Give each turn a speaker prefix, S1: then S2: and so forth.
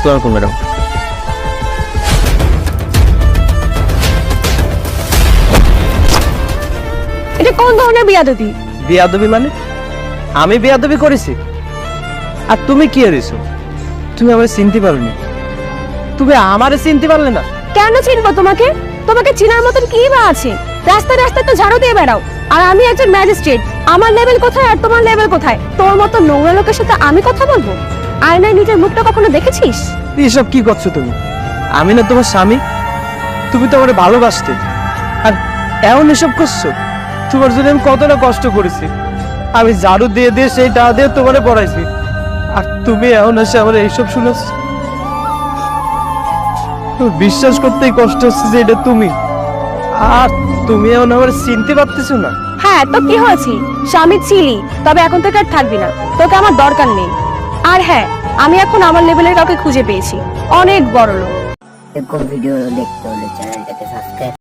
S1: আসসালামু আলাইকুম ম্যাডাম।
S2: এটা কোন ধরনের বিয়াদবি?
S1: বিয়াদবি মানে? আমি বিয়াদবি করেছি? আর তুমি কি এসেছো? তুমি আমাকে চিনতে পারোনি? তুমি আমারে চিনতে পারলে না?
S2: কেন চিনবো তোমাকে? তোমাকে চিনার মতন কি বা আছে? রাস্তায় রাস্তায় তো ঝাড়ু দিয়ে বেড়াও, আর আমি একজন ম্যাজিস্ট্রেট। আমার লেভেল কোথায় আর তোমার লেভেল কোথায়? তোর মতো নোংরা লোকের সাথে আমি কথা বলবো? আয়নায় নিজের মুখটা কখনো দেখেছিস?
S1: এসব কি করছো তুমি? আমি না তোমার স্বামী? তুমি তো আমারে ভালোবাসতে, আর এমন এসব করছো? তোমার জন্য আমি কতটা কষ্ট করেছি। আমি ঝাড়ু দিয়ে দিয়ে সেই টাকা দিয়ে তোমারে পড়াইছি, আর তুমি এখন এসে আমার এইসব শুনাচ্ছ? বিশ্বাস করতেই কষ্ট হচ্ছে যে এটা তুমি, আর তুমি এখন আমার চিনতে পারতেছো না।
S2: হ্যাঁ, তো কি হয়েছে? স্বামী ছিলি, তবে এখন থেকে আর থাকবি না। তোকে আমার দরকার নেই। আর হ্যাঁ, আমি এখন আমার লেভেলের কাউকে খুঁজে পেয়েছি, অনেক বড় লোক।
S3: এরকম ভিডিও দেখতে হলে চ্যানেলটাকে সাবস্ক্রাইব